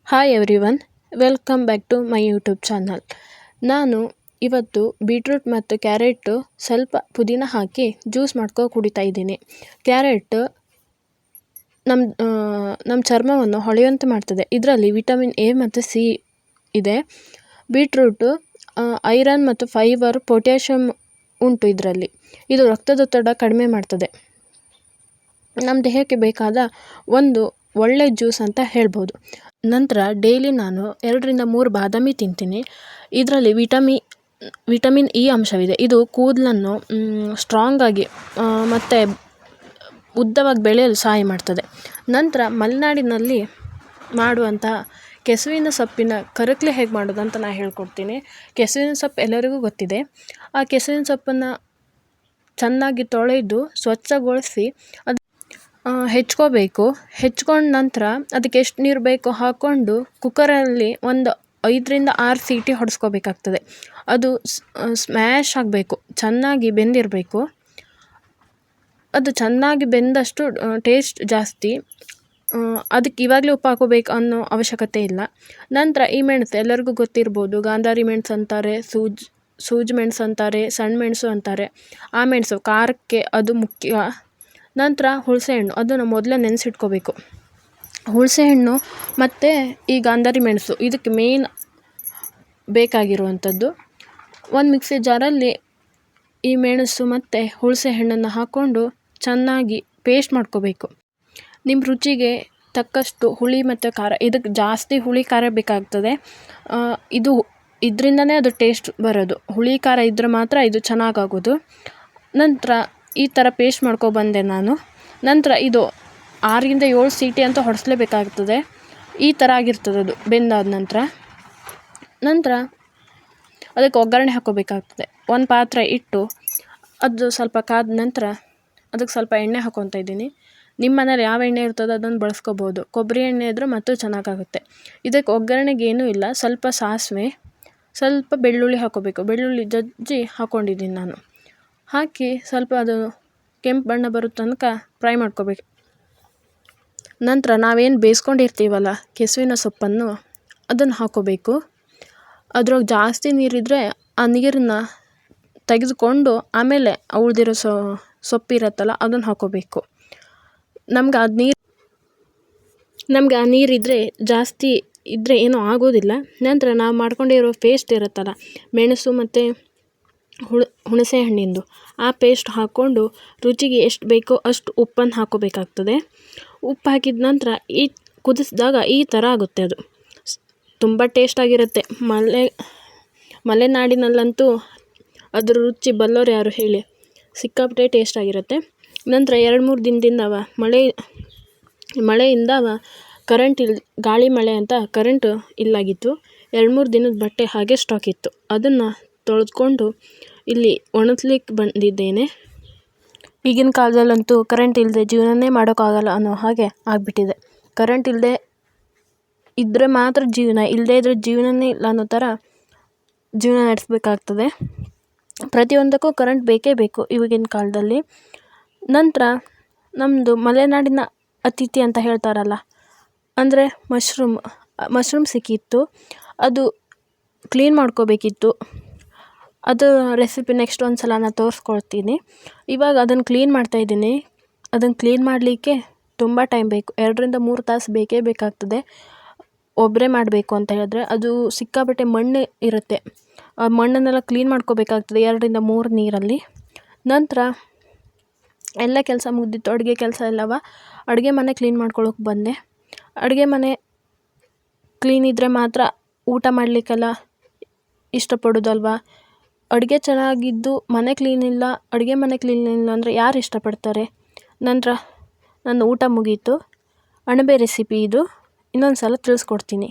Hi everyone, welcome back to my YouTube channel. ನಾನು ಇವತ್ತು beetroot ಮತ್ತು ಕ್ಯಾರೆಟ್ ಸ್ವಲ್ಪ ಪುದೀನ ಹಾಕಿ ಜ್ಯೂಸ್ ಮಾಡ್ಕೊ ಕುಡಿತಾ ಇದ್ದೀನಿ. ಕ್ಯಾರೆಟ್ ನಮ್ಮ ಚರ್ಮವನ್ನು ಹೊಳೆಯುವಂತೆ ಮಾಡ್ತದೆ. ಇದರಲ್ಲಿ ವಿಟಮಿನ್ ಎ ಮತ್ತು ಸಿ ಇದೆ. ಬೀಟ್ರೂಟು ಐರನ್ ಮತ್ತು ಫೈಬರ್, ಪೊಟ್ಯಾಷಿಯಮ್ ಉಂಟು ಇದರಲ್ಲಿ. ಇದು ರಕ್ತದೊತ್ತಡ ಕಡಿಮೆ ಮಾಡ್ತದೆ. ನಮ್ಮ ದೇಹಕ್ಕೆ ಬೇಕಾದ ಒಂದು ಒಳ್ಳೆ ಜ್ಯೂಸ್ ಅಂತ ಹೇಳ್ಬೋದು. ನಂತರ ಡೈಲಿ ನಾನು 2-3 ಬಾದಾಮಿ ತಿಂತೀನಿ. ಇದರಲ್ಲಿ ವಿಟಮಿನ್ ಇ ಅಂಶವಿದೆ. ಇದು ಕೂದಲನ್ನು ಸ್ಟ್ರಾಂಗಾಗಿ ಮತ್ತು ಉದ್ದವಾಗಿ ಬೆಳೆಯಲು ಸಹಾಯ ಮಾಡ್ತದೆ. ನಂತರ ಮಲೆನಾಡಿನಲ್ಲಿ ಮಾಡುವಂತಹ ಕೆಸುವಿನ ಸೊಪ್ಪಿನ ಕರಕಲೆ ಹೇಗೆ ಮಾಡೋದು ಅಂತ ನಾನು ಹೇಳ್ಕೊಡ್ತೀನಿ. ಕೆಸುವಿನ ಸೊಪ್ಪು ಎಲ್ಲರಿಗೂ ಗೊತ್ತಿದೆ. ಆ ಕೆಸುವಿನ ಸೊಪ್ಪನ್ನು ಚೆನ್ನಾಗಿ ತೊಳೆದು ಸ್ವಚ್ಛಗೊಳಿಸಿ ಅದು ಹೆಚ್ಕೋಬೇಕು. ಹೆಚ್ಕೊಂಡ ನಂತರ ಅದಕ್ಕೆ ಎಷ್ಟು ನೀರು ಬೇಕೋ ಹಾಕ್ಕೊಂಡು ಕುಕ್ಕರಲ್ಲಿ ಒಂದು 5-6 ಸೀಟಿ ಹೊಡೆಸ್ಕೋಬೇಕಾಗ್ತದೆ. ಅದು ಸ್ಮ್ಯಾಶ್ ಆಗಬೇಕು, ಚೆನ್ನಾಗಿ ಬೆಂದಿರಬೇಕು. ಅದು ಚೆನ್ನಾಗಿ ಬೆಂದಷ್ಟು ಟೇಸ್ಟ್ ಜಾಸ್ತಿ. ಅದಕ್ಕೆ ಇವಾಗಲೇ ಉಪ್ಪು ಹಾಕೋಬೇಕು ಅನ್ನೋ ಅವಶ್ಯಕತೆ ಇಲ್ಲ. ನಂತರ ಈ ಮೆಣಸು ಎಲ್ಲರಿಗೂ ಗೊತ್ತಿರ್ಬೋದು. ಗಾಂಧಾರಿ ಮೆಣಸು ಅಂತಾರೆ, ಸೂಜಿ ಮೆಣಸು ಅಂತಾರೆ, ಸಣ್ಣ ಮೆಣಸು ಅಂತಾರೆ. ಆ ಮೆಣಸು ಖಾರಕ್ಕೆ ಅದು ಮುಖ್ಯ. ನಂತರ ಹುಣಸೆಹಣ್ಣು, ಅದನ್ನು ಮೊದಲೇ ನೆನೆಸಿಟ್ಕೋಬೇಕು. ಹುಣಸೆಹಣ್ಣು ಮತ್ತು ಈ ಗಾಂಧಾರಿ ಮೆಣಸು ಇದಕ್ಕೆ ಮೇನ್ ಬೇಕಾಗಿರುವಂಥದ್ದು. ಒಂದು ಮಿಕ್ಸಿ ಜಾರಲ್ಲಿ ಈ ಮೆಣಸು ಮತ್ತು ಹುಣಸೆಹಣ್ಣನ್ನು ಹಾಕ್ಕೊಂಡು ಚೆನ್ನಾಗಿ ಪೇಸ್ಟ್ ಮಾಡ್ಕೋಬೇಕು. ನಿಮ್ಮ ರುಚಿಗೆ ತಕ್ಕಷ್ಟು ಹುಳಿ ಮತ್ತು ಖಾರ, ಇದಕ್ಕೆ ಜಾಸ್ತಿ ಹುಳಿ ಖಾರ ಬೇಕಾಗ್ತದೆ. ಇದರಿಂದನೇ ಅದು ಟೇಸ್ಟ್ ಬರೋದು. ಹುಳಿ ಖಾರ ಇದ್ದರೆ ಮಾತ್ರ ಇದು ಚೆನ್ನಾಗಾಗೋದು. ನಂತರ ಈ ಥರ ಪೇಸ್ಟ್ ಮಾಡ್ಕೊಬಂದೆ ನಾನು. ನಂತರ ಇದು 6-7 ಸೀಟಿ ಅಂತ ಹೊಡೆಸಲೇಬೇಕಾಗ್ತದೆ. ಈ ಥರ ಆಗಿರ್ತದೆ ಅದು ಬೆಂದಾದ ನಂತರ ಅದಕ್ಕೆ ಒಗ್ಗರಣೆ ಹಾಕ್ಕೋಬೇಕಾಗ್ತದೆ. ಒಂದು ಪಾತ್ರೆ ಇಟ್ಟು ಅದು ಸ್ವಲ್ಪ ಕಾದ ನಂತರ ಅದಕ್ಕೆ ಸ್ವಲ್ಪ ಎಣ್ಣೆ ಹಾಕ್ಕೊತಾ ಇದ್ದೀನಿ. ನಿಮ್ಮ ಮನೇಲಿ ಯಾವ ಎಣ್ಣೆ ಇರ್ತದೋ ಅದನ್ನು ಬಳಸ್ಕೋಬೋದು. ಕೊಬ್ಬರಿ ಎಣ್ಣೆ ಇದ್ದರೆ ಮತ್ತು ಚೆನ್ನಾಗಾಗುತ್ತೆ. ಇದಕ್ಕೆ ಒಗ್ಗರಣೆಗೆ ಏನೂ ಇಲ್ಲ. ಸ್ವಲ್ಪ ಸಾಸಿವೆ, ಸ್ವಲ್ಪ ಬೆಳ್ಳುಳ್ಳಿ ಹಾಕ್ಕೋಬೇಕು. ಬೆಳ್ಳುಳ್ಳಿ ಜಜ್ಜಿ ಹಾಕ್ಕೊಂಡಿದ್ದೀನಿ ನಾನು. ಹಾಕಿ ಸ್ವಲ್ಪ ಅದು ಕೆಂಪು ಬಣ್ಣ ಬರೋ ತನಕ ಫ್ರೈ ಮಾಡ್ಕೋಬೇಕು. ನಂತರ ನಾವೇನು ಬೇಯಿಸ್ಕೊಂಡಿರ್ತೀವಲ್ಲ ಕೆಸುವಿನ ಸೊಪ್ಪನ್ನು, ಅದನ್ನು ಹಾಕ್ಕೋಬೇಕು. ಅದ್ರೊಳಗೆ ಜಾಸ್ತಿ ನೀರಿದ್ದರೆ ಆ ನೀರನ್ನು ತೆಗೆದುಕೊಂಡು ಆಮೇಲೆ ಉಳಿದಿರೋ ಸೊಪ್ಪಿರುತ್ತಲ್ಲ ಅದನ್ನು ಹಾಕ್ಕೋಬೇಕು. ನಮ್ಗೆ ಆ ನೀರಿದ್ದರೆ ಜಾಸ್ತಿ ಇದ್ದರೆ ಏನೂ ಆಗೋದಿಲ್ಲ. ನಂತರ ನಾವು ಮಾಡ್ಕೊಂಡಿರೋ ಪೇಸ್ಟ್ ಇರುತ್ತಲ್ಲ, ಮೆಣಸು ಮತ್ತು ಹುಣಸೆ ಹಣ್ಣಿಂದು, ಆ ಪೇಸ್ಟ್ ಹಾಕ್ಕೊಂಡು ರುಚಿಗೆ ಎಷ್ಟು ಬೇಕೋ ಅಷ್ಟು ಉಪ್ಪನ್ನು ಹಾಕ್ಕೋಬೇಕಾಗ್ತದೆ. ಉಪ್ಪು ಹಾಕಿದ ನಂತರ ಕುದಿಸಿದಾಗ ಈ ಥರ ಆಗುತ್ತೆ. ಅದು ತುಂಬ ಟೇಸ್ಟಾಗಿರುತ್ತೆ. ಮಲೆನಾಡಿನಲ್ಲಂತೂ ಅದ್ರ ರುಚಿ ಬಲ್ಲೋರು ಯಾರು ಹೇಳಿ, ಸಿಕ್ಕಾಪಟ್ಟೆ ಟೇಸ್ಟಾಗಿರುತ್ತೆ. ನಂತರ 2-3 ದಿನದಿಂದ ಮಳೆಯಿಂದ ಗಾಳಿ ಮಳೆ ಅಂತ ಕರೆಂಟ್ ಇಲ್ಲಾಗಿತ್ತು. 2-3 ದಿನದ ಬಟ್ಟೆ ಹಾಗೆ ಸ್ಟಾಕ್ ಇತ್ತು. ಅದನ್ನು ತೊಳೆದುಕೊಂಡು ಇಲ್ಲಿ ಒಣಗಿಸ್ಲಿಕ್ಕೆ ಬಂದಿದ್ದೇನೆ. ಈಗಿನ ಕಾಲದಲ್ಲಂತೂ ಕರೆಂಟ್ ಇಲ್ಲದೆ ಜೀವನನೇ ಮಾಡೋಕ್ಕಾಗಲ್ಲ ಅನ್ನೋ ಹಾಗೆ ಆಗಿಬಿಟ್ಟಿದೆ. ಕರೆಂಟ್ ಇಲ್ಲದೆ ಇದ್ದರೆ ಮಾತ್ರ ಜೀವನ, ಇಲ್ಲದೇ ಇದ್ದರೆ ಜೀವನನೇ ಇಲ್ಲ ಅನ್ನೋ ಥರ ಜೀವನ ನಡೆಸಬೇಕಾಗ್ತದೆ. ಪ್ರತಿಯೊಂದಕ್ಕೂ ಕರೆಂಟ್ ಬೇಕೇ ಬೇಕು ಇವಾಗಿನ ಕಾಲದಲ್ಲಿ. ನಂತರ ನಮ್ಮದು ಮಲೆನಾಡಿನ ಅತಿಥಿ ಅಂತ ಹೇಳ್ತಾರಲ್ಲ, ಅಂದರೆ ಮಶ್ರೂಮ್ ಸಿಕ್ಕಿತ್ತು. ಅದು ಕ್ಲೀನ್ ಮಾಡ್ಕೋಬೇಕಿತ್ತು. ಅದು ರೆಸಿಪಿ ನೆಕ್ಸ್ಟ್ ಒಂದು ಸಲ ನಾನು ತೋರಿಸ್ಕೊಳ್ತೀನಿ. ಇವಾಗ ಅದನ್ನು ಕ್ಲೀನ್ ಮಾಡ್ತಾಯಿದ್ದೀನಿ. ಅದನ್ನು ಕ್ಲೀನ್ ಮಾಡಲಿಕ್ಕೆ ತುಂಬ ಟೈಮ್ ಬೇಕು. 2-3 ತಾಸು ಬೇಕೇ ಬೇಕಾಗ್ತದೆ. ಒಬ್ಬರೇ ಮಾಡಬೇಕು ಅಂತ ಹೇಳಿದ್ರೆ ಅದು ಸಿಕ್ಕಾಪಟ್ಟೆ ಮಣ್ಣು ಇರುತ್ತೆ. ಆ ಮಣ್ಣನ್ನೆಲ್ಲ ಕ್ಲೀನ್ ಮಾಡ್ಕೋಬೇಕಾಗ್ತದೆ 2-3 ನೀರಲ್ಲಿ. ನಂತರ ಎಲ್ಲ ಕೆಲಸ ಮುಗ್ದಿತ್ತು. ಅಡುಗೆ ಕೆಲಸ ಎಲ್ಲವ ಅಡುಗೆ ಮನೆ ಕ್ಲೀನ್ ಮಾಡ್ಕೊಳ್ಳೋಕೆ ಬಂದೆ. ಅಡುಗೆ ಮನೆ ಕ್ಲೀನ್ ಇದ್ದರೆ ಮಾತ್ರ ಊಟ ಮಾಡಲಿಕ್ಕೆಲ್ಲ ಇಷ್ಟಪಡೋದಲ್ವಾ. ಅಡುಗೆ ಚೆನ್ನಾಗಿದ್ದು ಮನೆ ಕ್ಲೀನ್ ಇಲ್ಲ, ಅಡುಗೆ ಮನೆ ಕ್ಲೀನ್ ಇಲ್ಲ ಅಂದರೆ ಯಾರು ಇಷ್ಟಪಡ್ತಾರೆ. ನಂತರ ನನ್ನ ಊಟ ಮುಗೀತು. ಅಣಬೆ ರೆಸಿಪಿ ಇದು. ಇನ್ನೊಂದು ಸಲ ತಿಳಿಸ್ಕೊಡ್ತೀನಿ.